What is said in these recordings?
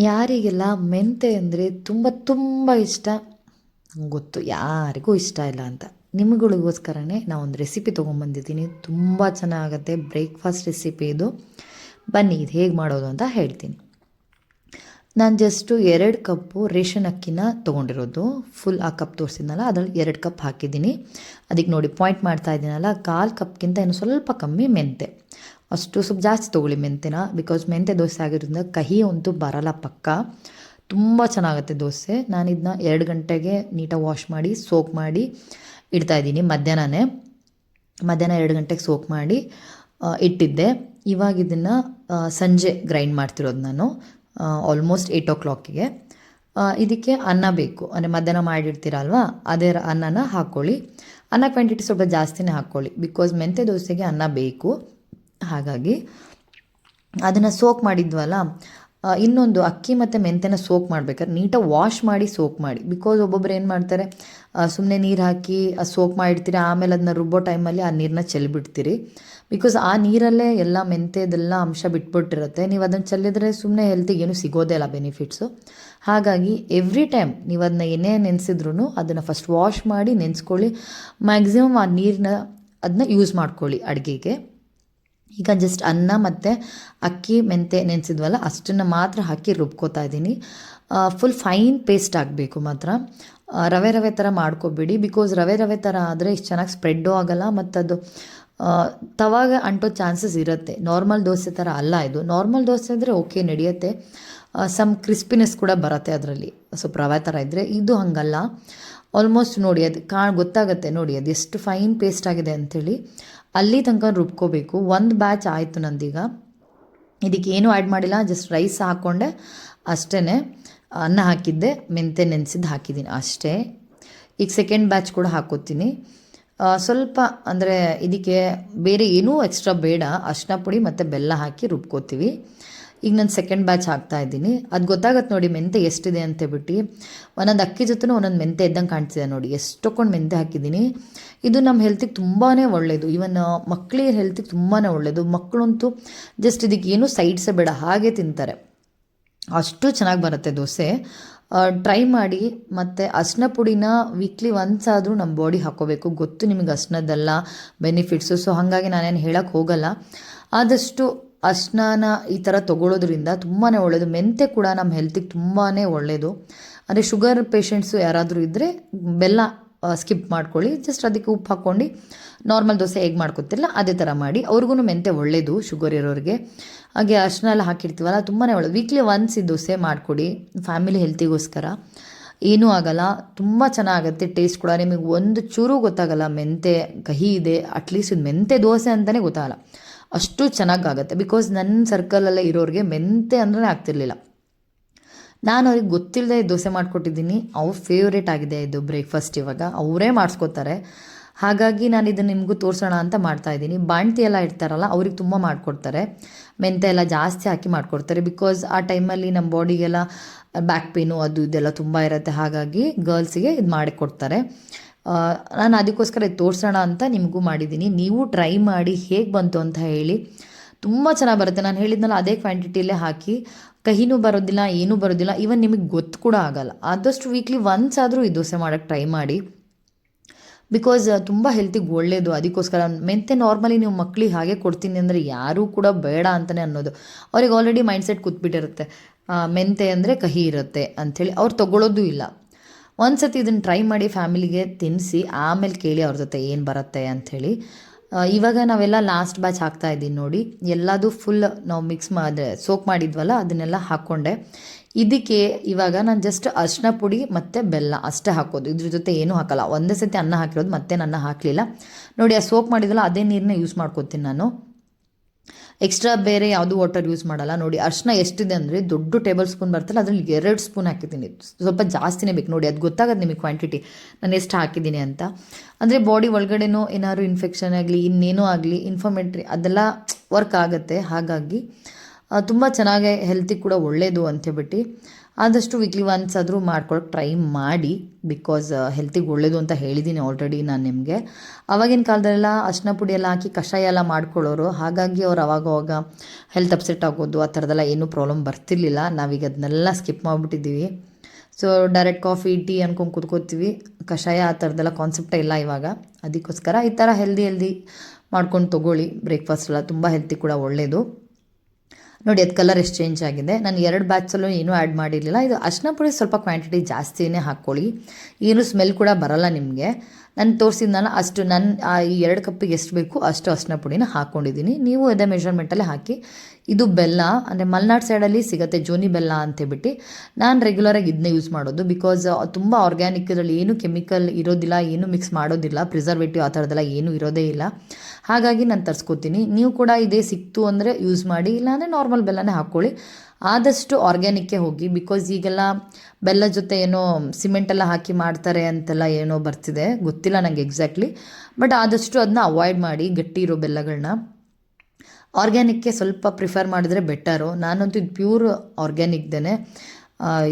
ಯಾರಿಗೆಲ್ಲ ಮೆಂತೆ ಅಂದರೆ ತುಂಬ ತುಂಬ ಇಷ್ಟ ಗೊತ್ತು, ಯಾರಿಗೂ ಇಷ್ಟ ಇಲ್ಲ ಅಂತ. ನಿಮ್ಗಳಿಗೋಸ್ಕರನೇ ನಾವೊಂದು ರೆಸಿಪಿ ತೊಗೊಂಬಂದಿದ್ದೀನಿ. ತುಂಬ ಚೆನ್ನಾಗತ್ತೆ, ಬ್ರೇಕ್ಫಾಸ್ಟ್ ರೆಸಿಪಿ ಇದು. ಬನ್ನಿ ಇದು ಹೇಗೆ ಮಾಡೋದು ಅಂತ ಹೇಳ್ತೀನಿ. ನಾನು ಜಸ್ಟು 2 ಕಪ್ಪು ರೇಷನ್ ಅಕ್ಕಿನ ತೊಗೊಂಡಿರೋದು. ಫುಲ್ ಆ ಕಪ್ ತೋರಿಸಿದ್ನಲ್ಲ, ಅದರಲ್ಲಿ 2 ಕಪ್ ಹಾಕಿದ್ದೀನಿ. ಅದಕ್ಕೆ ನೋಡಿ ಪಾಯಿಂಟ್ ಮಾಡ್ತಾ ಇದ್ದೀನಲ್ಲ, 1/4 ಕಪ್ಗಿಂತ ಇನ್ನು ಸ್ವಲ್ಪ ಕಮ್ಮಿ ಮೆಂತೆ. ಅಷ್ಟು ಸ್ವಲ್ಪ ಜಾಸ್ತಿ ತೊಗೊಳ್ಳಿ ಮೆಂತೆನ, ಬಿಕಾಸ್ ಮೆಂತೆ ದೋಸೆ ಆಗಿರೋದ್ರಿಂದ ಕಹಿ ಅಂತೂ ಬರಲ್ಲ ಪಕ್ಕ. ತುಂಬ ಚೆನ್ನಾಗುತ್ತೆ ದೋಸೆ. ನಾನು ಇದನ್ನ 2 ಗಂಟೆಗೆ ನೀಟಾಗಿ ವಾಶ್ ಮಾಡಿ ಸೋಕ್ ಮಾಡಿ ಇಡ್ತಾಯಿದ್ದೀನಿ. ಮಧ್ಯಾಹ್ನ 2 ಗಂಟೆಗೆ ಸೋಕ್ ಮಾಡಿ ಇಟ್ಟಿದ್ದೆ. ಇವಾಗ ಇದನ್ನು ಸಂಜೆ ಗ್ರೈಂಡ್ ಮಾಡ್ತಿರೋದು ನಾನು, ಆಲ್ಮೋಸ್ಟ್ 8 ಓ ಕ್ಲಾಕಿಗೆ. ಇದಕ್ಕೆ ಅನ್ನ ಬೇಕು, ಅಂದರೆ ಮಧ್ಯಾಹ್ನ ಮಾಡಿರ್ತೀರಲ್ವ, ಅದೇ ಅನ್ನನ ಹಾಕ್ಕೊಳ್ಳಿ. ಅನ್ನ ಕ್ವಾಂಟಿಟಿ ಸ್ವಲ್ಪ ಜಾಸ್ತಿನೇ ಹಾಕ್ಕೊಳ್ಳಿ, ಬಿಕಾಸ್ ಮೆಂತೆ ದೋಸೆಗೆ ಅನ್ನ ಬೇಕು. ಹಾಗಾಗಿ ಅದನ್ನು ಸೋಕ್ ಮಾಡಿದ್ವಲ್ಲ, ಇನ್ನೊಂದು ಅಕ್ಕಿ ಮತ್ತು ಮೆಂತೆನ ಸೋಕ್ ಮಾಡ್ಬೇಕಾದ್ರೆ ನೀಟಾಗಿ ವಾಶ್ ಮಾಡಿ ಸೋಕ್ ಮಾಡಿ. ಬಿಕಾಸ್ ಒಬ್ಬೊಬ್ರು ಏನು ಮಾಡ್ತಾರೆ, ಸುಮ್ಮನೆ ನೀರು ಹಾಕಿ ಸೋಕ್ ಮಾಡಿರ್ತೀರಿ, ಆಮೇಲೆ ಅದನ್ನ ರುಬ್ಬೋ ಟೈಮಲ್ಲಿ ಆ ನೀರನ್ನ ಚೆಲ್ಲಿಬಿಡ್ತೀರಿ. ಬಿಕಾಸ್ ಆ ನೀರಲ್ಲೇ ಎಲ್ಲ ಮೆಂತೆದೆಲ್ಲ ಅಂಶ ಬಿಟ್ಬಿಟ್ಟಿರುತ್ತೆ. ನೀವು ಅದನ್ನು ಚೆಲ್ಲಿದ್ರೆ ಸುಮ್ಮನೆ ಹೆಲ್ತಿಗೆ ಏನೂ ಸಿಗೋದೇ ಇಲ್ಲ ಬೆನಿಫಿಟ್ಸು. ಹಾಗಾಗಿ ಎವ್ರಿ ಟೈಮ್ ನೀವು ಅದನ್ನ ಏನೇ ನೆನೆಸಿದ್ರು ಅದನ್ನು ಫಸ್ಟ್ ವಾಶ್ ಮಾಡಿ ನೆನೆಸ್ಕೊಳ್ಳಿ. ಮ್ಯಾಕ್ಸಿಮಮ್ ಆ ನೀರನ್ನ ಅದನ್ನ ಯೂಸ್ ಮಾಡ್ಕೊಳ್ಳಿ ಅಡುಗೆಗೆ. ಈಗ ಜಸ್ಟ್ ಅನ್ನ ಮತ್ತು ಅಕ್ಕಿ ಮೆಂತೆ ನೆನೆಸಿದ್ವಲ್ಲ ಅಷ್ಟನ್ನು ಮಾತ್ರ ಹಾಕಿ ರುಬ್ಕೋತಾ ಇದ್ದೀನಿ. ಫುಲ್ ಫೈನ್ ಪೇಸ್ಟ್ ಆಗಬೇಕು ಮಾತ್ರ. ರವೆ ಥರ ಮಾಡ್ಕೊಬೇಡಿ, ಬಿಕಾಸ್ ರವೆ ಥರ ಆದರೆ ಇಷ್ಟು ಚೆನ್ನಾಗಿ ಸ್ಪ್ರೆಡ್ಡು ಆಗೋಲ್ಲ, ಮತ್ತು ಅದು ತವಾಗ ಅಂಟೋ ಚಾನ್ಸಸ್ ಇರುತ್ತೆ. ನಾರ್ಮಲ್ ದೋಸೆ ಥರ ಅಲ್ಲ ಇದು. ನಾರ್ಮಲ್ ದೋಸೆ ಅಂದರೆ ಓಕೆ ನಡೆಯುತ್ತೆ, ಸಮ್ ಕ್ರಿಸ್ಪಿನೆಸ್ ಕೂಡ ಬರುತ್ತೆ ಅದರಲ್ಲಿ, ಸ್ವಲ್ಪ ರವೆ ಥರ ಇದ್ದರೆ. ಇದು ಹಾಗಲ್ಲ. ಆಲ್ಮೋಸ್ಟ್ ನೋಡಿ ಅದು ಗೊತ್ತಾಗುತ್ತೆ ನೋಡಿ ಅದು ಎಷ್ಟು ಫೈನ್ ಪೇಸ್ಟ್ ಆಗಿದೆ ಅಂಥೇಳಿ. ಅಲ್ಲಿ ತನಕ ರುಬ್ಕೋಬೇಕು. ಒಂದು ಬ್ಯಾಚ್ ಆಯಿತು ನಂದೀಗ. ಇದಕ್ಕೆ ಏನೂ ಆ್ಯಡ್ ಮಾಡಿಲ್ಲ, ಜಸ್ಟ್ ರೈಸ್ ಹಾಕ್ಕೊಂಡೆ ಅಷ್ಟೇ. ಅನ್ನ ಹಾಕಿದ್ದೆ, ಮೆಂತೆ ನೆನೆಸಿದ್ದು ಹಾಕಿದ್ದೀನಿ ಅಷ್ಟೇ. ಈಗ ಸೆಕೆಂಡ್ ಬ್ಯಾಚ್ ಕೂಡ ಹಾಕೋತೀನಿ. ಸ್ವಲ್ಪ ಅಂದರೆ ಇದಕ್ಕೆ ಬೇರೆ ಏನೂ ಎಕ್ಸ್ಟ್ರಾ ಬೇಡ, ಅರಿಶಿನ ಪುಡಿ ಮತ್ತು ಬೆಲ್ಲ ಹಾಕಿ ರುಬ್ಕೋತೀವಿ. ಈಗ ನಾನು ಸೆಕೆಂಡ್ ಬ್ಯಾಚ್ ಹಾಕ್ತಾಯಿದ್ದೀನಿ. ಅದು ಗೊತ್ತಾಗತ್ತೆ ನೋಡಿ ಮೆಂತೆ ಎಷ್ಟಿದೆ ಅಂತೇಳ್ಬಿಟ್ಟು. ಒಂದೊಂದು ಅಕ್ಕಿ ಜೊತೆ ಒಂದೊಂದು ಮೆಂತೆ ಇದ್ದಂಗೆ ಕಾಣ್ತಿದೆ ನೋಡಿ, ಎಷ್ಟೊಂದು ಮೆಂತೆ ಹಾಕಿದ್ದೀನಿ. ಇದು ನಮ್ಮ ಹೆಲ್ತಿಗೆ ತುಂಬಾ ಒಳ್ಳೆಯದು. ಈವನ್ ಮಕ್ಕಳಿಗೆ ಹೆಲ್ತಿಗೆ ತುಂಬಾ ಒಳ್ಳೆಯದು. ಮಕ್ಕಳಂತೂ ಜಸ್ಟ್ ಇದಕ್ಕೆ ಏನೂ ಸೈಡ್ಸೇ ಬೇಡ, ಹಾಗೆ ತಿಂತಾರೆ, ಅಷ್ಟು ಚೆನ್ನಾಗಿ ಬರುತ್ತೆ ದೋಸೆ. ಟ್ರೈ ಮಾಡಿ. ಮತ್ತು ಅರಿಶಿನ ಪುಡಿನ ವೀಕ್ಲಿ ಒನ್ಸ್ ಆದರೂ ನಮ್ಮ ಬಾಡಿ ಹಾಕ್ಕೋಬೇಕು. ಗೊತ್ತು ನಿಮಗೆ ಅರಿಶಿನದ್ದೆಲ್ಲ ಬೆನಿಫಿಟ್ಸು, ಸೊ ಹಾಗಾಗಿ ನಾನೇನು ಹೇಳೋಕ್ಕೆ ಹೋಗಲ್ಲ. ಆದಷ್ಟು ಅರಿಶಿನ ಈ ಥರ ತೊಗೊಳೋದ್ರಿಂದ ತುಂಬಾ ಒಳ್ಳೆಯದು. ಮೆಂತೆ ಕೂಡ ನಮ್ಮ ಹೆಲ್ತಿಗೆ ತುಂಬಾ ಒಳ್ಳೆಯದು. ಅಂದರೆ ಶುಗರ್ ಪೇಷಂಟ್ಸು ಯಾರಾದರೂ ಇದ್ದರೆ ಬೆಲ್ಲ ಸ್ಕಿಪ್ ಮಾಡ್ಕೊಳ್ಳಿ, ಜಸ್ಟ್ ಅದಕ್ಕೆ ಉಪ್ಪು ಹಾಕ್ಕೊಂಡು ನಾರ್ಮಲ್ ದೋಸೆ ಹೇಗೆ ಮಾಡ್ಕೊತಿರಲ್ಲ ಅದೇ ಥರ ಮಾಡಿ. ಅವ್ರಿಗೂ ಮೆಂತೆ ಒಳ್ಳೆಯದು ಶುಗರ್ ಇರೋರಿಗೆ. ಹಾಗೆ ಅರಿಶಿನ ಎಲ್ಲ ಹಾಕಿರ್ತೀವಲ್ಲ ತುಂಬಾ ಒಳ್ಳೆಯದು. ವೀಕ್ಲಿ ಒನ್ಸ್ ಈ ದೋಸೆ ಮಾಡಿಕೊಡಿ, ಫ್ಯಾಮಿಲಿ ಹೆಲ್ತಿಗೋಸ್ಕರ. ಏನೂ ಆಗೋಲ್ಲ, ತುಂಬ ಚೆನ್ನಾಗುತ್ತೆ. ಟೇಸ್ಟ್ ಕೂಡ ನಿಮಗೆ ಒಂದು ಚೂರು ಗೊತ್ತಾಗಲ್ಲ ಮೆಂತೆ ಕಹಿ ಇದೆ. ಅಟ್ಲೀಸ್ಟ್ ಇದು ಮೆಂತೆ ದೋಸೆ ಅಂತಲೇ ಗೊತ್ತಾಗಲ್ಲ, ಅಷ್ಟು ಚೆನ್ನಾಗಾಗುತ್ತೆ. ಬಿಕಾಸ್ ನನ್ನ ಸರ್ಕಲಲ್ಲೇ ಇರೋರಿಗೆ ಮೆಂತೆ ಅಂದ್ರೆ ಆಗ್ತಿರ್ಲಿಲ್ಲ. ನಾನು ಅವ್ರಿಗೆ ಗೊತ್ತಿಲ್ಲದೆ ದೋಸೆ ಮಾಡಿಕೊಟ್ಟಿದ್ದೀನಿ. ಅವ್ರ ಫೇವ್ರೇಟ್ ಆಗಿದೆ ಇದು ಬ್ರೇಕ್ಫಾಸ್ಟ್. ಇವಾಗ ಅವರೇ ಮಾಡಿಸ್ಕೋತಾರೆ. ಹಾಗಾಗಿ ನಾನು ಇದನ್ನು ನಿಮಗೂ ತೋರಿಸೋಣ ಅಂತ ಮಾಡ್ತಾಯಿದ್ದೀನಿ. ಬಾಣ್ತಿ ಎಲ್ಲ ಇಡ್ತಾರಲ್ಲ ಅವ್ರಿಗೆ ತುಂಬ ಮಾಡಿಕೊಡ್ತಾರೆ, ಮೆಂತೆ ಎಲ್ಲ ಜಾಸ್ತಿ ಹಾಕಿ ಮಾಡಿಕೊಡ್ತಾರೆ. ಬಿಕಾಸ್ ಆ ಟೈಮಲ್ಲಿ ನಮ್ಮ ಬಾಡಿಗೆಲ್ಲ ಬ್ಯಾಕ್ ಪೇನು ಅದು ಇದೆಲ್ಲ ತುಂಬ ಇರುತ್ತೆ. ಹಾಗಾಗಿ ಗರ್ಲ್ಸಿಗೆ ಇದು ಮಾಡಿಕೊಡ್ತಾರೆ. ನಾನು ಅದಕ್ಕೋಸ್ಕರ ಇದು ತೋರಿಸೋಣ ಅಂತ ನಿಮಗೂ ಮಾಡಿದ್ದೀನಿ. ನೀವು ಟ್ರೈ ಮಾಡಿ ಹೇಗೆ ಬಂತು ಅಂತ ಹೇಳಿ. ತುಂಬ ಚೆನ್ನಾಗಿ ಬರುತ್ತೆ. ನಾನು ಹೇಳಿದ್ನಲ್ಲ ಅದೇ ಕ್ವಾಂಟಿಟಿಯಲ್ಲೇ ಹಾಕಿ, ಕಹಿನೂ ಬರೋದಿಲ್ಲ, ಏನೂ ಬರೋದಿಲ್ಲ, ಈವನ್ ನಿಮಗೆ ಗೊತ್ತು ಕೂಡ ಆಗೋಲ್ಲ. ಆದಷ್ಟು ವೀಕ್ಲಿ ಒನ್ಸ್ ಆದರೂ ಈ ದೋಸೆ ಮಾಡೋಕ್ಕೆ ಟ್ರೈ ಮಾಡಿ, ಬಿಕಾಸ್ ತುಂಬ ಹೆಲ್ತಿಗೆ ಒಳ್ಳೆಯದು. ಅದಕ್ಕೋಸ್ಕರ ಮೆಂತೆ ನಾರ್ಮಲಿ ನೀವು ಮಕ್ಕಳಿಗೆ ಹಾಗೆ ಕೊಡ್ತೀನಿ ಅಂದರೆ ಯಾರೂ ಕೂಡ ಬೇಡ ಅಂತಲೇ ಅನ್ನೋದು. ಅವ್ರಿಗೆ ಆಲ್ರೆಡಿ ಮೈಂಡ್ಸೆಟ್ ಕೂತ್ಬಿಟ್ಟಿರುತ್ತೆ, ಮೆಂತೆ ಅಂದರೆ ಕಹಿ ಇರುತ್ತೆ ಅಂಥೇಳಿ ಅವ್ರು ತೊಗೊಳ್ಳೋದು ಇಲ್ಲ. ಒಂದು ಸತಿ ಇದನ್ನು ಟ್ರೈ ಮಾಡಿ ಫ್ಯಾಮಿಲಿಗೆ ತಿನ್ನಿಸಿ, ಆಮೇಲೆ ಕೇಳಿ ಅವ್ರ ಜೊತೆ ಏನು ಬರುತ್ತೆ ಅಂಥೇಳಿ. ಇವಾಗ ನಾವೆಲ್ಲ ಲಾಸ್ಟ್ ಬ್ಯಾಚ್ ಹಾಕ್ತಾಯಿದ್ದೀನಿ ನೋಡಿ. ಎಲ್ಲದೂ ಫುಲ್ ನಾವು ಮಿಕ್ಸ್ ಸೋಕ್ ಮಾಡಿದ್ವಲ್ಲ ಅದನ್ನೆಲ್ಲ ಹಾಕ್ಕೊಂಡೆ. ಇದಕ್ಕೆ ಇವಾಗ ನಾನು ಜಸ್ಟ್ ಅರಿಶಿನ ಪುಡಿ ಮತ್ತು ಬೆಲ್ಲ ಅಷ್ಟೇ ಹಾಕೋದು, ಇದ್ರ ಜೊತೆ ಏನೂ ಹಾಕಲ್ಲ. ಒಂದೇ ಸತಿ ಅನ್ನ ಹಾಕಿರೋದು, ಮತ್ತೆ ನನ್ನ ಹಾಕಲಿಲ್ಲ ನೋಡಿ. ಆ ಸೋಕ್ ಮಾಡಿದ್ವಲ್ಲ ಅದೇ ನೀರನ್ನ ಯೂಸ್ ಮಾಡ್ಕೋತೀನಿ ನಾನು, ಎಕ್ಸ್ಟ್ರಾ ಬೇರೆ ಯಾವುದು ವಾಟರ್ ಯೂಸ್ ಮಾಡಲ್ಲ. ನೋಡಿ ಅರಿಶಿನ ಎಷ್ಟಿದೆ ಅಂದರೆ ದೊಡ್ಡ ಟೇಬಲ್ ಸ್ಪೂನ್ ಬರ್ತಲ್ಲ, ಅದರಲ್ಲಿ 2 ಸ್ಪೂನ್ ಹಾಕಿದ್ದೀನಿ. ಸ್ವಲ್ಪ ಜಾಸ್ತಿನೇ ಬೇಕು ನೋಡಿ, ಅದು ಗೊತ್ತಾಗೋದು ನಿಮಗೆ ಕ್ವಾಂಟಿಟಿ ನಾನು ಎಷ್ಟು ಹಾಕಿದ್ದೀನಿ ಅಂತ. ಅಂದರೆ ಬಾಡಿ ಒಳಗಡೆನೋ ಏನಾದ್ರು ಇನ್ಫೆಕ್ಷನ್ ಆಗಲಿ ಇನ್ನೇನೋ ಆಗಲಿ ಇನ್ಫಾರ್ಮೇಟ್ರಿ ಅದೆಲ್ಲ ವರ್ಕ್ ಆಗುತ್ತೆ. ಹಾಗಾಗಿ ತುಂಬ ಚೆನ್ನಾಗಿ ಹೆಲ್ತಿಗೆ ಕೂಡ ಒಳ್ಳೆಯದು ಅಂತೇಳ್ಬಿಟ್ಟು ಆದಷ್ಟು ವೀಕ್ಲಿ ಒನ್ಸ್ ಆದರೂ ಮಾಡ್ಕೊಳಕ್ಕೆ ಟ್ರೈ ಮಾಡಿ. ಬಿಕಾಸ್ ಹೆಲ್ತಿಗೆ ಒಳ್ಳೆಯದು ಅಂತ ಹೇಳಿದ್ದೀನಿ ಆಲ್ರೆಡಿ ನಾನು ನಿಮಗೆ. ಆವಾಗಿನ ಕಾಲದಲ್ಲೆಲ್ಲ ಅರಿಶಿನ ಪುಡಿ ಎಲ್ಲ ಹಾಕಿ ಕಷಾಯ ಎಲ್ಲ ಮಾಡ್ಕೊಳ್ಳೋರು, ಹಾಗಾಗಿ ಅವ್ರು ಅವಾಗವಾಗ ಹೆಲ್ತ್ ಅಪ್ಸೆಟ್ ಆಗೋದು ಆ ಥರದ್ದೆಲ್ಲ ಏನೂ ಪ್ರಾಬ್ಲಮ್ ಬರ್ತಿರ್ಲಿಲ್ಲ. ನಾವೀಗ ಅದನ್ನೆಲ್ಲ ಸ್ಕಿಪ್ ಮಾಡಿಬಿಟ್ಟಿದ್ದೀವಿ. ಸೊ ಡೈರೆಕ್ಟ್ ಕಾಫಿ ಟೀ ಅನ್ಕೊಂಡು ಕೂತ್ಕೋತೀವಿ, ಕಷಾಯ ಆ ಥರದ್ದೆಲ್ಲ ಕಾನ್ಸೆಪ್ಟೇ ಇಲ್ಲ ಇವಾಗ. ಅದಕ್ಕೋಸ್ಕರ ಈ ಥರ ಹೆಲ್ದಿ ಮಾಡ್ಕೊಂಡು ತೊಗೊಳ್ಳಿ. ಬ್ರೇಕ್ಫಾಸ್ಟ್ ಎಲ್ಲ ತುಂಬ ಹೆಲ್ತಿ ಕೂಡ ಒಳ್ಳೆಯದು. ನೋಡಿ ಅದು ಕಲರ್ ಎಷ್ಟು ಚೇಂಜ್ ಆಗಿದೆ. ನಾನು 2 ಬ್ಯಾಚಲ್ಲೂ ಏನೂ ಆ್ಯಡ್ ಮಾಡಿರಲಿಲ್ಲ. ಇದು ಅರಿಶಿನ ಪುಡಿ ಸ್ವಲ್ಪ ಕ್ವಾಂಟಿಟಿ ಜಾಸ್ತಿನೇ ಹಾಕ್ಕೊಳ್ಳಿ, ಏನು ಸ್ಮೆಲ್ ಕೂಡ ಬರಲ್ಲ ನಿಮಗೆ. ನಾನು ತೋರಿಸಿದ್ನಲ್ಲ ಅಷ್ಟು ಈ 2 ಕಪ್ಪಿಗೆ ಎಷ್ಟು ಬೇಕು ಅಷ್ಟು ಅರಿಶಿನ ಪುಡಿನ ಹಾಕ್ಕೊಂಡಿದ್ದೀನಿ. ನೀವು ಅದೇ ಮೆಷರ್ಮೆಂಟಲ್ಲೇ ಹಾಕಿ. ಇದು ಬೆಲ್ಲ ಅಂದರೆ ಮಲೆನಾಡು ಸೈಡಲ್ಲಿ ಸಿಗುತ್ತೆ ಜೋನಿ ಬೆಲ್ಲ ಅಂತೇಳ್ಬಿಟ್ಟು. ನಾನು ರೆಗ್ಯುಲರಾಗಿ ಇದನ್ನೇ ಯೂಸ್ ಮಾಡೋದು. ಬಿಕಾಸ್ ತುಂಬ ಆರ್ಗ್ಯಾನಿಕ್, ಇದರಲ್ಲಿ ಏನೂ ಕೆಮಿಕಲ್ ಇರೋದಿಲ್ಲ, ಏನೂ ಮಿಕ್ಸ್ ಮಾಡೋದಿಲ್ಲ, ಪ್ರಿಸರ್ವೇಟಿವ್ ಆ ಥರದ್ದೆಲ್ಲ ಏನೂ ಇರೋದೇ ಇಲ್ಲ. ಹಾಗಾಗಿ ನಾನು ತರಿಸ್ಕೊತೀನಿ. ನೀವು ಕೂಡ ಇದೇ ಸಿಕ್ತು ಅಂದರೆ ಯೂಸ್ ಮಾಡಿ, ಇಲ್ಲಾಂದರೆ ನಾರ್ಮಲ್ ಬೆಲ್ಲನೇ ಹಾಕ್ಕೊಳ್ಳಿ. ಆದಷ್ಟು ಆರ್ಗ್ಯಾನಿಕ್ಕೇ ಹೋಗಿ. ಬಿಕಾಸ್ ಈಗೆಲ್ಲ ಬೆಲ್ಲ ಜೊತೆ ಏನೋ ಸಿಮೆಂಟೆಲ್ಲ ಹಾಕಿ ಮಾಡ್ತಾರೆ ಅಂತೆಲ್ಲ ಏನೋ ಬರ್ತಿದೆ, ಗೊತ್ತಿಲ್ಲ ನನಗೆ ಎಕ್ಸಾಕ್ಟ್ಲಿ. ಬಟ್ ಆದಷ್ಟು ಅದನ್ನ ಅವಾಯ್ಡ್ ಮಾಡಿ, ಗಟ್ಟಿ ಇರೋ ಬೆಲ್ಲಗಳನ್ನ. ಆರ್ಗ್ಯಾನಿಕ್ಗೆ ಸ್ವಲ್ಪ ಪ್ರಿಫರ್ ಮಾಡಿದ್ರೆ ಬೆಟರು. ನಾನಂತೂ ಇದು ಪ್ಯೂರ್ ಆರ್ಗ್ಯಾನಿಕ್ದೇ,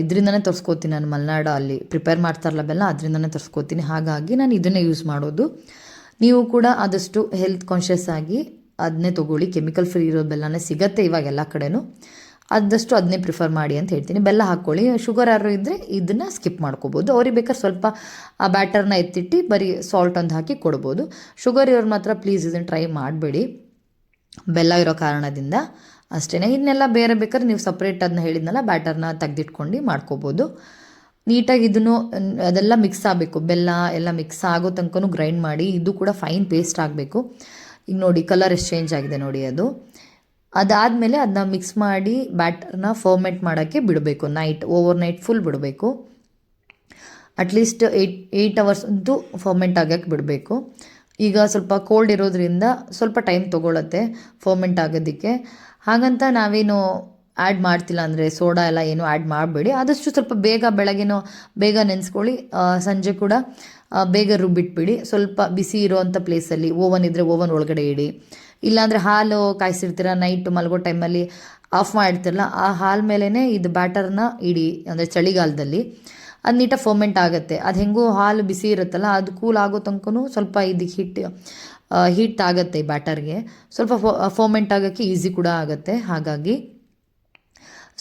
ಇದರಿಂದನೇ ತರಿಸ್ಕೋತೀನಿ. ನಾನು ಮಲೆನಾಡು ಅಲ್ಲಿ ಪ್ರಿಪೇರ್ ಮಾಡ್ತಾರಲ್ಲ ಬೆಲ್ಲ, ಅದರಿಂದನೇ ತರಿಸ್ಕೋತೀನಿ. ಹಾಗಾಗಿ ನಾನು ಇದನ್ನೇ ಯೂಸ್ ಮಾಡೋದು. ನೀವು ಕೂಡ ಆದಷ್ಟು ಹೆಲ್ತ್ ಕಾನ್ಷಿಯಸ್ ಆಗಿ ಅದನ್ನೇ ತೊಗೊಳ್ಳಿ. ಕೆಮಿಕಲ್ ಫ್ರೀ ಇರೋ ಬೆಲ್ಲನೇ ಸಿಗುತ್ತೆ ಇವಾಗ ಎಲ್ಲ ಕಡೆನೂ. ಆದಷ್ಟು ಅದನ್ನೇ ಪ್ರಿಫರ್ ಮಾಡಿ ಅಂತ ಹೇಳ್ತೀನಿ. ಬೆಲ್ಲ ಹಾಕ್ಕೊಳ್ಳಿ. ಶುಗರ್ ಯಾರು ಇದ್ದರೆ ಇದನ್ನು ಸ್ಕಿಪ್ ಮಾಡ್ಕೋಬೋದು. ಅವ್ರಿಗೆ ಬೇಕಾದ್ರೆ ಸ್ವಲ್ಪ ಆ ಬ್ಯಾಟರ್ನ ಎತ್ತಿಟ್ಟು ಬರೀ ಸಾಲ್ಟ್ ಒಂದು ಹಾಕಿ ಕೊಡ್ಬೋದು. ಶುಗರ್ ಇರೋರು ಮಾತ್ರ ಪ್ಲೀಸ್ ಇದನ್ನು ಟ್ರೈ ಮಾಡಬೇಡಿ, ಬೆಲ್ಲ ಇರೋ ಕಾರಣದಿಂದ ಅಷ್ಟೇ. ಇನ್ನೆಲ್ಲ ಬೇರೆ ಬೇಕಾದ್ರೆ ನೀವು ಸಪ್ರೇಟ್ ಅದನ್ನ ಹೇಳಿದ್ನಲ್ಲ ಬ್ಯಾಟರ್ನ ತೆಗೆದಿಟ್ಕೊಂಡು ಮಾಡ್ಕೋಬೋದು. ನೀಟಾಗಿ ಇದನ್ನು ಅದೆಲ್ಲ ಮಿಕ್ಸ್ ಆಗಬೇಕು, ಬೆಲ್ಲ ಎಲ್ಲ ಮಿಕ್ಸ್ ಆಗೋ ತನಕನೂ ಗ್ರೈಂಡ್ ಮಾಡಿ. ಇದು ಕೂಡ ಫೈನ್ ಪೇಸ್ಟ್ ಆಗಬೇಕು. ಈಗ ನೋಡಿ ಕಲರ್ ಎಷ್ಟು ಚೇಂಜ್ ಆಗಿದೆ ನೋಡಿ. ಅದಾದಮೇಲೆ ಅದನ್ನ ಮಿಕ್ಸ್ ಮಾಡಿ ಬ್ಯಾಟರ್ನ ಫರ್ಮೆಂಟ್ ಮಾಡೋಕ್ಕೆ ಬಿಡಬೇಕು. ಓವರ್ ನೈಟ್ ಫುಲ್ ಬಿಡಬೇಕು. ಅಟ್ಲೀಸ್ಟ್ 8 ಅವರ್ಸ್ ಅಂತೂ ಫರ್ಮೆಂಟ್ ಆಗೋಕ್ಕೆ ಬಿಡಬೇಕು. ಈಗ ಸ್ವಲ್ಪ ಕೋಲ್ಡ್ ಇರೋದ್ರಿಂದ ಸ್ವಲ್ಪ ಟೈಮ್ ತೊಗೊಳತ್ತೆ ಫರ್ಮೆಂಟ್ ಆಗೋದಕ್ಕೆ. ಹಾಗಂತ ನಾವೇನು ಆ್ಯಡ್ ಮಾಡ್ತಿಲ್ಲ ಅಂದರೆ ಸೋಡಾ ಎಲ್ಲ ಏನು ಆ್ಯಡ್ ಮಾಡಬೇಡಿ. ಆದಷ್ಟು ಸ್ವಲ್ಪ ಬೆಳಗ್ಗೆನೋ ಬೇಗ ನೆನೆಸ್ಕೊಳ್ಳಿ, ಸಂಜೆ ಕೂಡ ಬೇಗ ರುಬ್ಬಿಟ್ಬಿಡಿ. ಸ್ವಲ್ಪ ಬಿಸಿ ಇರೋವಂಥ ಪ್ಲೇಸಲ್ಲಿ ಓವನ್ ಇದ್ದರೆ ಓವನ್ ಒಳಗಡೆ ಇಡಿ. ಇಲ್ಲಾಂದರೆ ಹಾಲು ಕಾಯಿಸಿರ್ತೀರ, ನೈಟ್ ಮಲಗೋ ಟೈಮಲ್ಲಿ ಆಫ್ ಮಾಡಿರ್ತಿರಲ್ಲ, ಆ ಹಾಲು ಮೇಲೇ ಇದು ಬ್ಯಾಟರ್ನ ಇಡಿ. ಅಂದರೆ ಚಳಿಗಾಲದಲ್ಲಿ ಅದು ನೀಟಾಗಿ ಫರ್ಮೆಂಟ್ ಆಗುತ್ತೆ. ಅದು ಹೆಂಗೂ ಹಾಲು ಬಿಸಿ ಇರುತ್ತಲ್ಲ, ಅದು ಕೂಲ್ ಆಗೋ ತನಕನೂ ಸ್ವಲ್ಪ ಇದಕ್ಕೆ ಹೀಟ್ ಆಗುತ್ತೆ ಈ ಬ್ಯಾಟರ್ಗೆ. ಸ್ವಲ್ಪ ಫರ್ಮೆಂಟ್ ಆಗೋಕ್ಕೆ ಈಸಿ ಕೂಡ ಆಗುತ್ತೆ. ಹಾಗಾಗಿ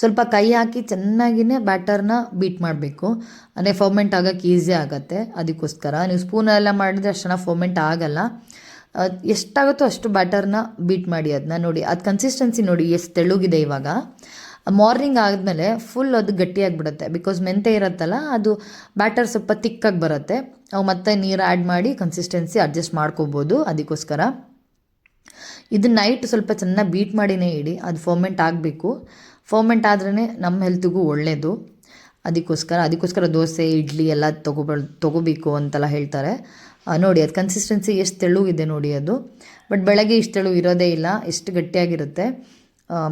ಸ್ವಲ್ಪ ಕೈ ಹಾಕಿ ಚೆನ್ನಾಗಿಯೇ ಬ್ಯಾಟರ್ನ ಬೀಟ್ ಮಾಡಬೇಕು, ಅಂದರೆ ಫರ್ಮೆಂಟ್ ಆಗೋಕ್ಕೆ ಈಸಿ ಆಗುತ್ತೆ. ಅದಕ್ಕೋಸ್ಕರ ನೀವು ಸ್ಪೂನೆಲ್ಲ ಮಾಡಿದರೆ ಅಷ್ಟು ಚೆನ್ನಾಗಿ ಫರ್ಮೆಂಟ್ ಆಗೋಲ್ಲ. ಎಷ್ಟಾಗುತ್ತೋ ಅಷ್ಟು ಬ್ಯಾಟರ್ನ ಬೀಟ್ ಮಾಡಿ. ಅದನ್ನ ನೋಡಿ, ಅದು ಕನ್ಸಿಸ್ಟೆನ್ಸಿ ನೋಡಿ ಎಷ್ಟು ತೆಳುಗಿದೆ. ಇವಾಗ ಮಾರ್ನಿಂಗ್ ಆದಮೇಲೆ ಫುಲ್ ಅದು ಗಟ್ಟಿಯಾಗಿಬಿಡುತ್ತೆ. ಬಿಕಾಸ್ ಮೆಂತೆ ಇರುತ್ತಲ್ಲ, ಅದು ಬ್ಯಾಟರ್ ಸ್ವಲ್ಪ ತಿಕ್ಕಾಗಿ ಬರುತ್ತೆ. ಅವು ಮತ್ತೆ ನೀರು ಆ್ಯಡ್ ಮಾಡಿ ಕನ್ಸಿಸ್ಟೆನ್ಸಿ ಅಡ್ಜಸ್ಟ್ ಮಾಡ್ಕೋಬೋದು. ಅದಕ್ಕೋಸ್ಕರ ಇದು ನೈಟ್ ಸ್ವಲ್ಪ ಚೆನ್ನಾಗಿ ಬೀಟ್ ಮಾಡಿನೇ ಇಡಿ. ಅದು ಫರ್ಮೆಂಟ್ ಆಗಬೇಕು. ಫರ್ಮೆಂಟ್ ಆದ್ರೇ ನಮ್ಮ ಹೆಲ್ತಿಗೂ ಒಳ್ಳೆಯದು. ಅದಕ್ಕೋಸ್ಕರ ದೋಸೆ ಇಡ್ಲಿ ಎಲ್ಲ ತೊಗೋಬೇಕು ಅಂತೆಲ್ಲ ಹೇಳ್ತಾರೆ. ನೋಡಿ ಅದು ಕನ್ಸಿಸ್ಟೆನ್ಸಿ ಎಷ್ಟು ತೆಳುಗಿದೆ ನೋಡಿ ಅದು. ಬಟ್ ಬೆಳಗ್ಗೆ ಇಷ್ಟು ತೆಳು ಇರೋದೇ ಇಲ್ಲ, ಎಷ್ಟು ಗಟ್ಟಿಯಾಗಿರುತ್ತೆ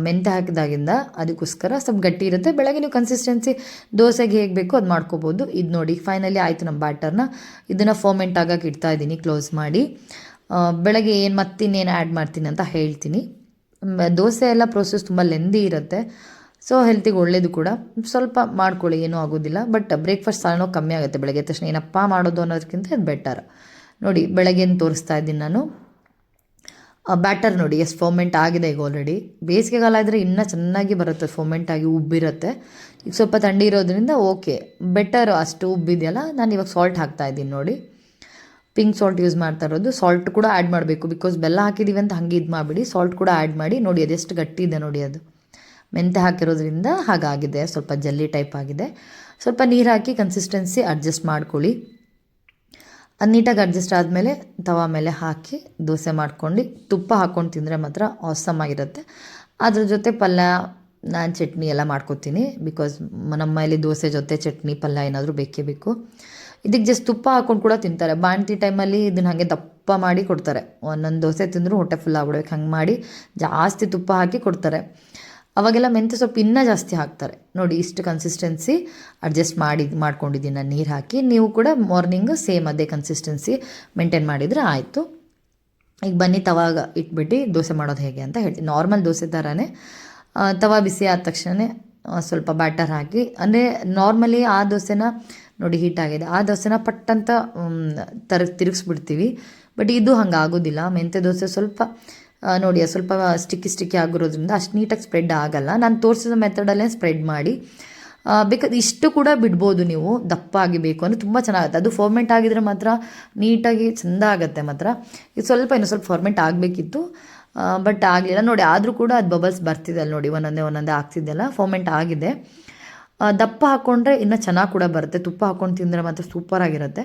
ಮೆಂತೆ ಹಾಕಿದಾಗಿಂದ. ಅದಕ್ಕೋಸ್ಕರ ಸ್ವಲ್ಪ ಗಟ್ಟಿ ಇರುತ್ತೆ. ಬೆಳಗ್ಗೆ ನೀವು ಕನ್ಸಿಸ್ಟೆನ್ಸಿ ದೋಸೆಗೆ ಹೇಗೆ ಬೇಕೋ ಅದು ಮಾಡ್ಕೋಬೋದು. ಇದು ನೋಡಿ ಫೈನಲಿ ಆಯಿತು ನಮ್ಮ ಬ್ಯಾಟರ್ನ. ಇದನ್ನು ಫರ್ಮೆಂಟ್ ಆಗೋಕೆ ಇಡ್ತಾ ಇದ್ದೀನಿ ಕ್ಲೋಸ್ ಮಾಡಿ. ಬೆಳಗ್ಗೆ ಮತ್ತಿನ್ನೇನು ಆ್ಯಡ್ ಮಾಡ್ತೀನಿ ಅಂತ ಹೇಳ್ತೀನಿ. ದೋಸೆ ಎಲ್ಲ ಪ್ರೋಸೆಸ್ ತುಂಬ ಲೆಂದಿ ಇರುತ್ತೆ. ಸೊ ಹೆಲ್ತಿಗೆ ಒಳ್ಳೆಯದು ಕೂಡ. ಸ್ವಲ್ಪ ಮಾಡ್ಕೊಳ್ಳಿ, ಏನೂ ಆಗೋದಿಲ್ಲ. ಬಟ್ ಬ್ರೇಕ್ಫಾಸ್ಟ್ ಸಾಲನೋ ಕಮ್ಮಿ ಆಗುತ್ತೆ ಬೆಳಗ್ಗೆ ತಕ್ಷಣ. ಏನಪ್ಪ ಮಾಡೋದು ಅನ್ನೋದಕ್ಕಿಂತ ಇದು ಬೆಟರ್. ನೋಡಿ ಬೆಳಗ್ಗೆನ ತೋರಿಸ್ತಾ ಇದ್ದೀನಿ ನಾನು. ಬ್ಯಾಟರ್ ನೋಡಿ ಎಷ್ಟು ಫರ್ಮೆಂಟ್ ಆಗಿದೆ ಈಗ ಆಲ್ರೆಡಿ. ಬೇಸಿಗೆಗಾಲ ಇದ್ದರೆ ಇನ್ನೂ ಚೆನ್ನಾಗಿ ಬರುತ್ತೆ, ಫರ್ಮೆಂಟ್ ಆಗಿ ಉಬ್ಬಿರುತ್ತೆ. ಈಗ ಸ್ವಲ್ಪ ಥಂಡಿ ಇರೋದ್ರಿಂದ ಓಕೆ ಬೆಟರ್. ಅಷ್ಟು ಉಬ್ಬಿದೆಯಲ್ಲ, ನಾನು ಇವಾಗ ಸಾಲ್ಟ್ ಹಾಕ್ತಾಯಿದ್ದೀನಿ ನೋಡಿ. ಪಿಂಕ್ ಸಾಲ್ಟ್ ಯೂಸ್ ಮಾಡ್ತಾ ಇರೋದು. ಸಾಲ್ಟ್ ಕೂಡ ಆ್ಯಡ್ ಮಾಡಬೇಕು, ಬಿಕಾಸ್ ಬೆಲ್ಲ ಹಾಕಿದ್ದೀವಿ ಅಂತ ಹಾಗೆ ಇದು ಮಾಡಿಬಿಡಿ. ಸಾಲ್ಟ್ ಕೂಡ ಆ್ಯಡ್ ಮಾಡಿ. ನೋಡಿ ಅದೆಷ್ಟು ಗಟ್ಟಿ ಇದೆ ನೋಡಿ. ಅದು ಮೆಂತೆ ಹಾಕಿರೋದ್ರಿಂದ ಹಾಗಾಗಿದೆ, ಸ್ವಲ್ಪ ಜಲ್ಲಿ ಟೈಪ್ ಆಗಿದೆ. ಸ್ವಲ್ಪ ನೀರು ಹಾಕಿ ಕನ್ಸಿಸ್ಟೆನ್ಸಿ ಅಡ್ಜಸ್ಟ್ ಮಾಡ್ಕೊಳ್ಳಿ. ಅದು ನೀಟಾಗಿ ಅಡ್ಜಸ್ಟ್ ಆದಮೇಲೆ ತವಾ ಮೇಲೆ ಹಾಕಿ ದೋಸೆ ಮಾಡ್ಕೊಂಡು ತುಪ್ಪ ಹಾಕ್ಕೊಂಡು ತಿಂದರೆ ಮಾತ್ರ ಆಸಮ್ ಆಗಿರುತ್ತೆ. ಅದ್ರ ಜೊತೆ ಪಲ್ಯ, ನಾನು ಚಟ್ನಿ ಎಲ್ಲ ಮಾಡ್ಕೊತೀನಿ. ಬಿಕಾಸ್ ನಮ್ಮ ಮನೇಲಿ ದೋಸೆ ಜೊತೆ ಚಟ್ನಿ ಪಲ್ಯ ಏನಾದರೂ ಬೇಕೇ ಬೇಕು. ಇದಕ್ಕೆ ಜಸ್ಟ್ ತುಪ್ಪ ಹಾಕ್ಕೊಂಡು ಕೂಡ ತಿಂತಾರೆ. ಬಾಣ್ತಿ ಟೈಮಲ್ಲಿ ಇದನ್ನು ಹಾಗೆ ದಪ್ಪ ಮಾಡಿ ಕೊಡ್ತಾರೆ. ಒಂದೊಂದು ದೋಸೆ ತಿಂದರೂ ಹೊಟ್ಟೆ ಫುಲ್ ಆಗ್ಬಿಡ್ಬೇಕು, ಹಂಗೆ ಮಾಡಿ ಜಾಸ್ತಿ ತುಪ್ಪ ಹಾಕಿ ಕೊಡ್ತಾರೆ. ಅವಾಗೆಲ್ಲ ಮೆಂತ್ಯ ಸೊಪ್ಪು ಇನ್ನೂ ಜಾಸ್ತಿ ಹಾಕ್ತಾರೆ. ನೋಡಿ ಇಷ್ಟು ಕನ್ಸಿಸ್ಟೆನ್ಸಿ ಅಡ್ಜಸ್ಟ್ ಮಾಡ್ಕೊಂಡಿದ್ದೀನಿ ನಾನು ನೀರು ಹಾಕಿ. ನೀವು ಕೂಡ ಮಾರ್ನಿಂಗ್ ಸೇಮ್ ಅದೇ ಕನ್ಸಿಸ್ಟೆನ್ಸಿ ಮೇಂಟೈನ್ ಮಾಡಿದರೆ ಆಯಿತು. ಈಗ ಬನ್ನಿ ತವಾಗ ಇಟ್ಬಿಟ್ಟು ದೋಸೆ ಮಾಡೋದು ಹೇಗೆ ಅಂತ ಹೇಳ್ತೀನಿ. ನಾರ್ಮಲ್ ದೋಸೆ ಥರನೇ ತವಾ ಬಿಸಿ ಆದ ತಕ್ಷಣ ಸ್ವಲ್ಪ ಬ್ಯಾಟರ್ ಹಾಕಿ, ಅಂದರೆ ನಾರ್ಮಲಿ ಆ ದೋಸೆನ ನೋಡಿ ಹೀಟಾಗಿದೆ, ಆ ದೋಸೆನ ಪಟ್ಟಂತ ತಿರುಗಿಸ್ಬಿಡ್ತೀವಿ. ಬಟ್ ಇದು ಹಂಗೆ ಆಗೋದಿಲ್ಲ. ಮೆಂತ್ಯ ದೋಸೆ ಸ್ವಲ್ಪ ನೋಡಿ ಸ್ವಲ್ಪ ಸ್ಟಿಕ್ಕಿ ಆಗಿರೋದ್ರಿಂದ ಅಷ್ಟು ನೀಟಾಗಿ ಸ್ಪ್ರೆಡ್ ಆಗಲ್ಲ. ನಾನು ತೋರಿಸಿದ ಮೆಥಡಲ್ಲೇ ಸ್ಪ್ರೆಡ್ ಮಾಡಿ, ಬೇಕಾದ್ರೆ ಇಷ್ಟು ಕೂಡ ಬಿಡ್ಬೋದು ನೀವು, ದಪ್ಪ ಆಗಿಬೇಕು ಅಂದರೆ ತುಂಬ ಚೆನ್ನಾಗುತ್ತೆ. ಅದು ಫಾರ್ಮೆಂಟ್ ಆಗಿದ್ರೆ ಮಾತ್ರ ನೀಟಾಗಿ ಚೆಂದ ಆಗುತ್ತೆ ಮಾತ್ರ. ಇದು ಇನ್ನೂ ಸ್ವಲ್ಪ ಫಾರ್ಮೆಂಟ್ ಆಗಬೇಕಿತ್ತು, ಬಟ್ ಆಗಲಿಲ್ಲ ನೋಡಿ. ಆದರೂ ಕೂಡ ಅದು ಬಬಲ್ಸ್ ಬರ್ತಿದೆ ಅಲ್ಲಿ ನೋಡಿ, ಒಂದೊಂದೇ ಆಗ್ತಿದ್ದೆಲ್ಲ ಫಾರ್ಮೆಂಟ್ ಆಗಿದೆ. ದಪ್ಪ ಹಾಕ್ಕೊಂಡ್ರೆ ಇನ್ನೂ ಚೆನ್ನಾಗಿ ಕೂಡ ಬರುತ್ತೆ. ತುಪ್ಪ ಹಾಕ್ಕೊಂಡು ತಿಂದರೆ ಮಾತ್ರ ಸೂಪರಾಗಿರುತ್ತೆ,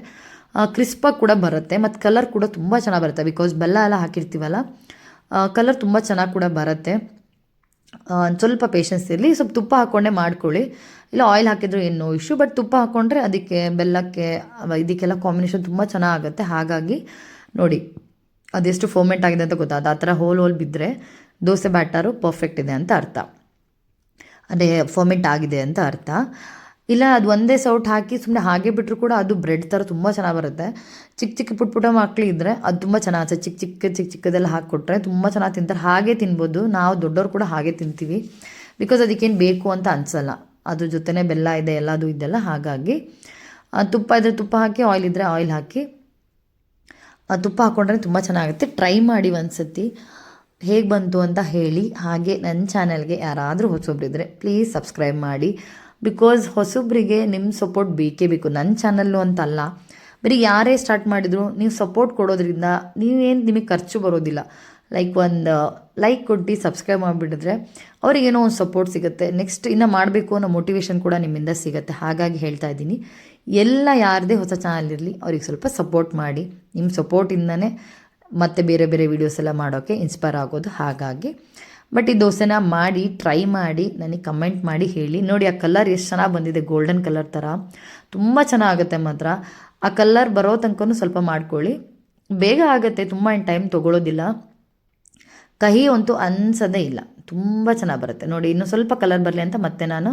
ಕ್ರಿಸ್ಪಾಗಿ ಕೂಡ ಬರುತ್ತೆ, ಮತ್ತು ಕಲರ್ ಕೂಡ ತುಂಬ ಚೆನ್ನಾಗಿ ಬರುತ್ತೆ. ಬಿಕಾಸ್ ಬೆಲ್ಲ ಎಲ್ಲ ಹಾಕಿರ್ತೀವಲ್ಲ, ಕಲರ್ ತುಂಬ ಚೆನ್ನಾಗಿ ಕೂಡ ಬರುತ್ತೆ. ಸ್ವಲ್ಪ ಪೇಷನ್ಸ್ ಇರಲಿ, ಸ್ವಲ್ಪ ತುಪ್ಪ ಹಾಕ್ಕೊಂಡೇ ಮಾಡ್ಕೊಳ್ಳಿ, ಇಲ್ಲ ಆಯಿಲ್ ಹಾಕಿದ್ರು ಏನೋ ಇಶ್ಯೂ. ಬಟ್ ತುಪ್ಪ ಹಾಕ್ಕೊಂಡ್ರೆ ಅದಕ್ಕೆ ಬೆಲ್ಲಕ್ಕೆ ಇದಕ್ಕೆಲ್ಲ ಕಾಂಬಿನೇಷನ್ ತುಂಬ ಚೆನ್ನಾಗುತ್ತೆ. ಹಾಗಾಗಿ ನೋಡಿ ಅದೆಷ್ಟು ಫೋಮೆಂಟ್ ಆಗಿದೆ ಅಂತ ಗೊತ್ತಾದ. ಆ ಥರ ಹೋಲ್ ಬಿದ್ದರೆ ದೋಸೆ ಬ್ಯಾಟರು ಪರ್ಫೆಕ್ಟ್ ಇದೆ ಅಂತ ಅರ್ಥ, ಅದೇ ಫೋಮೆಂಟ್ ಆಗಿದೆ ಅಂತ ಅರ್ಥ. ಇಲ್ಲ ಅದು ಒಂದೇ ಸೌಟ್ ಹಾಕಿ ಸುಮ್ಮನೆ ಹಾಗೆ ಬಿಟ್ಟರು ಕೂಡ ಅದು ಬ್ರೆಡ್ ಥರ ತುಂಬ ಚೆನ್ನಾಗಿ ಬರುತ್ತೆ. ಚಿಕ್ಕ ಪುಟ್ಟ ಮಕ್ಕಳು ಇದ್ದರೆ ಅದು ತುಂಬ ಚೆನ್ನಾಗಿ ಚಿಕ್ಕದೆಲ್ಲ ಹಾಕಿಕೊಟ್ರೆ ತುಂಬ ಚೆನ್ನಾಗಿ ತಿಂತಾರೆ. ಹಾಗೆ ತಿನ್ಬೋದು, ನಾವು ದೊಡ್ಡವ್ರು ಕೂಡ ಹಾಗೆ ತಿಂತೀವಿ. ಬಿಕಾಸ್ ಅದಕ್ಕೇನು ಬೇಕು ಅಂತ ಅನಿಸಲ್ಲ, ಅದ್ರ ಜೊತೆನೇ ಬೆಲ್ಲ ಇದೆ ಎಲ್ಲದು ಇದೆಲ್ಲ. ಹಾಗಾಗಿ ತುಪ್ಪ ಇದ್ದರೆ ತುಪ್ಪ ಹಾಕಿ, ಆಯಿಲ್ ಇದ್ದರೆ ಆಯಿಲ್ ಹಾಕಿ, ತುಪ್ಪ ಹಾಕ್ಕೊಂಡ್ರೆ ತುಂಬ ಚೆನ್ನಾಗುತ್ತೆ. ಟ್ರೈ ಮಾಡಿ ಒಂದ್ಸತಿ, ಹೇಗೆ ಬಂತು ಅಂತ ಹೇಳಿ. ಹಾಗೆ ನನ್ನ ಚಾನಲ್ಗೆ ಯಾರಾದರೂ ಹೊಸೊಬ್ಬರಿದ್ದರೆ ಪ್ಲೀಸ್ ಸಬ್ಸ್ಕ್ರೈಬ್ ಮಾಡಿ. ಬಿಕಾಸ್ ಹೊಸೊಬ್ಬರಿಗೆ ನಿಮ್ಮ ಸಪೋರ್ಟ್ ಬೇಕೇ ಬೇಕು. ನನ್ನ ಚಾನಲ್ಲು ಅಂತಲ್ಲ, ಬರೀ ಯಾರೇ ಸ್ಟಾರ್ಟ್ ಮಾಡಿದ್ರು ನೀವು ಸಪೋರ್ಟ್ ಕೊಡೋದ್ರಿಂದ ನಿಮಗೆ ಖರ್ಚು ಬರೋದಿಲ್ಲ. ಒಂದು ಲೈಕ್ ಕೊಟ್ಟು ಸಬ್ಸ್ಕ್ರೈಬ್ ಮಾಡಿಬಿಟ್ಟಿದ್ರೆ ಅವರಿಗೇನೋ ಒಂದು ಸಪೋರ್ಟ್ ಸಿಗುತ್ತೆ. ನೆಕ್ಸ್ಟ್ ಇನ್ನು ಮಾಡಬೇಕು ಅನ್ನೋ ಮೋಟಿವೇಶನ್ ಕೂಡ ನಿಮ್ಮಿಂದ ಸಿಗುತ್ತೆ. ಹಾಗಾಗಿ ಹೇಳ್ತಾ ಇದ್ದೀನಿ, ಎಲ್ಲ ಯಾರದೇ ಹೊಸ ಚಾನಲ್ ಇರಲಿ ಅವ್ರಿಗೆ ಸ್ವಲ್ಪ ಸಪೋರ್ಟ್ ಮಾಡಿ. ನಿಮ್ಮ ಸಪೋರ್ಟಿಂದನೇ ಮತ್ತು ಬೇರೆ ವೀಡಿಯೋಸ್ ಎಲ್ಲ ಮಾಡೋಕ್ಕೆ ಇನ್ಸ್ಪೈರ್ ಆಗೋದು. ಹಾಗಾಗಿ ಬಟ್ ಈ ದೋಸೆನ ಮಾಡಿ ಟ್ರೈ ಮಾಡಿ ನನಗೆ ಕಮೆಂಟ್ ಮಾಡಿ ಹೇಳಿ. ನೋಡಿ ಆ ಕಲರ್ ಎಷ್ಟು ಚೆನ್ನಾಗಿ ಬಂದಿದೆ, ಗೋಲ್ಡನ್ ಕಲರ್ ಥರ ತುಂಬ ಚೆನ್ನಾಗುತ್ತೆ ಮಾತ್ರ. ಆ ಕಲರ್ ಬರೋ ತನಕ ಸ್ವಲ್ಪ ಮಾಡ್ಕೊಳ್ಳಿ, ಬೇಗ ಆಗುತ್ತೆ, ತುಂಬ ಏನು ಟೈಮ್ ತೊಗೊಳ್ಳೋದಿಲ್ಲ. ಕಹಿ ಅಂತೂ ಅನ್ಸೋದೇ ಇಲ್ಲ, ತುಂಬ ಚೆನ್ನಾಗಿ ಬರುತ್ತೆ. ನೋಡಿ ಇನ್ನೂ ಸ್ವಲ್ಪ ಕಲರ್ ಬರಲಿ ಅಂತ ಮತ್ತೆ ನಾನು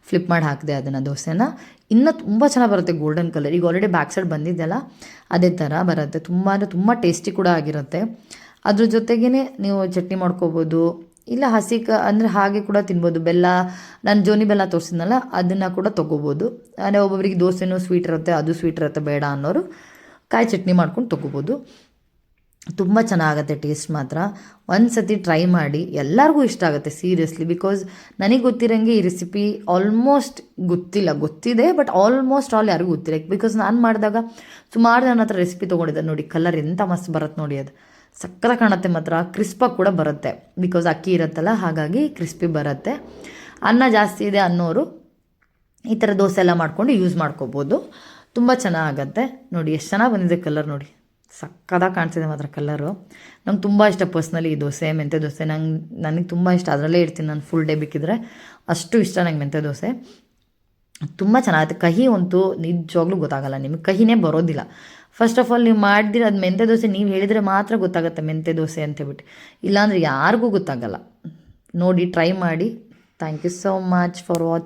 ಫ್ಲಿಪ್ ಮಾಡಿ ಹಾಕಿದೆ ಅದನ್ನು, ದೋಸೆನ. ಇನ್ನೂ ತುಂಬ ಚೆನ್ನಾಗಿ ಬರುತ್ತೆ ಗೋಲ್ಡನ್ ಕಲರ್. ಈಗ ಆಲ್ರೆಡಿ ಬ್ಯಾಕ್ ಸೈಡ್ ಬಂದಿದ್ದೆಲ್ಲ ಅದೇ ಥರ ಬರುತ್ತೆ. ತುಂಬ ಅಂದರೆ ತುಂಬ ಟೇಸ್ಟಿ ಕೂಡ ಆಗಿರುತ್ತೆ. ಅದ್ರ ಜೊತೆಗೇ ನೀವು ಚಟ್ನಿ ಮಾಡ್ಕೋಬೋದು, ಇಲ್ಲ ಅಂದರೆ ಹಾಗೆ ಕೂಡ ತಿನ್ಬೋದು. ಬೆಲ್ಲ, ನಾನು ಜೋನಿ ಬೆಲ್ಲ ತೋರಿಸಿದ್ನಲ್ಲ ಅದನ್ನು ಕೂಡ ತೊಗೋಬೋದು. ಅಂದರೆ ಒಬ್ಬೊಬ್ಬರಿಗೆ ದೋಸೆನೂ ಸ್ವೀಟ್ ಇರುತ್ತೆ, ಅದು ಸ್ವೀಟ್ ಇರುತ್ತೆ ಬೇಡ ಅನ್ನೋರು ಕಾಯಿ ಚಟ್ನಿ ಮಾಡ್ಕೊಂಡು ತೊಗೋಬೋದು. ತುಂಬ ಚೆನ್ನಾಗುತ್ತೆ ಟೇಸ್ಟ್ ಮಾತ್ರ. ಒಂದು ಸತಿ ಟ್ರೈ ಮಾಡಿ, ಎಲ್ಲರಿಗೂ ಇಷ್ಟ ಆಗುತ್ತೆ ಸೀರಿಯಸ್ಲಿ. ಬಿಕಾಸ್ ನನಗೆ ಗೊತ್ತಿರೋಂಗೆ ಈ ರೆಸಿಪಿ ಆಲ್ಮೋಸ್ಟ್ ಗೊತ್ತಿದೆ, ಬಟ್ ಆಲ್ಮೋಸ್ಟ್ ಆಲ್ ಯಾರಿಗೂ ಗೊತ್ತಿಲ್ಲ. ಬಿಕಾಸ್ ನಾನು ಮಾಡಿದಾಗ ಸುಮಾರು ನನ್ನ ಹತ್ರ ರೆಸಿಪಿ ತೊಗೊಂಡಿದ್ದೆ. ನೋಡಿ ಕಲರ್ ಎಂಥ ಮಸ್ತ್ ಬರುತ್ತೆ ನೋಡಿ, ಅದು ಸಕ್ಕರ ಕಾಣುತ್ತೆ ಮಾತ್ರ. ಕ್ರಿಸ್ಪಾಗಿ ಕೂಡ ಬರುತ್ತೆ, ಬಿಕಾಸ್ ಅಕ್ಕಿ ಇರುತ್ತಲ್ಲ ಹಾಗಾಗಿ ಕ್ರಿಸ್ಪಿ ಬರುತ್ತೆ. ಅನ್ನ ಜಾಸ್ತಿ ಇದೆ ಅನ್ನೋರು ಈ ಥರ ದೋಸೆ ಎಲ್ಲ ಮಾಡ್ಕೊಂಡು ಯೂಸ್ ಮಾಡ್ಕೋಬೋದು, ತುಂಬ ಚೆನ್ನಾಗತ್ತೆ. ನೋಡಿ ಎಷ್ಟು ಚೆನ್ನಾಗಿ ಬಂದಿದೆ ಕಲರ್, ನೋಡಿ ಸಕ್ಕದಾಗಿ ಕಾಣಿಸ್ತಿದೆ ಮಾತ್ರ ಕಲರು. ನಂಗೆ ತುಂಬ ಇಷ್ಟ ಪರ್ಸ್ನಲಿ ಈ ದೋಸೆ, ಮೆಂತ್ಯ ದೋಸೆ ನನಗೆ ತುಂಬ ಇಷ್ಟ. ಅದರಲ್ಲೇ ಇರ್ತೀನಿ ನಾನು ಫುಲ್ ಡೇ ಬೇಕಿದ್ರೆ, ಅಷ್ಟು ಇಷ್ಟ ನಂಗೆ ಮೆಂತ್ಯ ದೋಸೆ. ತುಂಬ ಚೆನ್ನಾಗುತ್ತೆ. ಕಹಿ ಅಂತೂ ನಿಜವಾಗ್ಲೂ ಗೊತ್ತಾಗಲ್ಲ ನಿಮಗೆ, ಕಹಿನೇ ಬರೋದಿಲ್ಲ. ಫಸ್ಟ್ ಆಫ್ ಆಲ್ ನೀವು ಮಾಡಿದಿರ ಅದು ಮೆಂತ್ಯ ದೋಸೆ, ನೀವು ಹೇಳಿದರೆ ಮಾತ್ರ ಗೊತ್ತಾಗುತ್ತೆ ಮೆಂತ್ಯ ದೋಸೆ ಅಂತೇಳ್ಬಿಟ್ಟು, ಇಲ್ಲಾಂದರೆ ಯಾರಿಗೂ ಗೊತ್ತಾಗಲ್ಲ. ನೋಡಿ ಟ್ರೈ ಮಾಡಿ. Thank you so much for watching.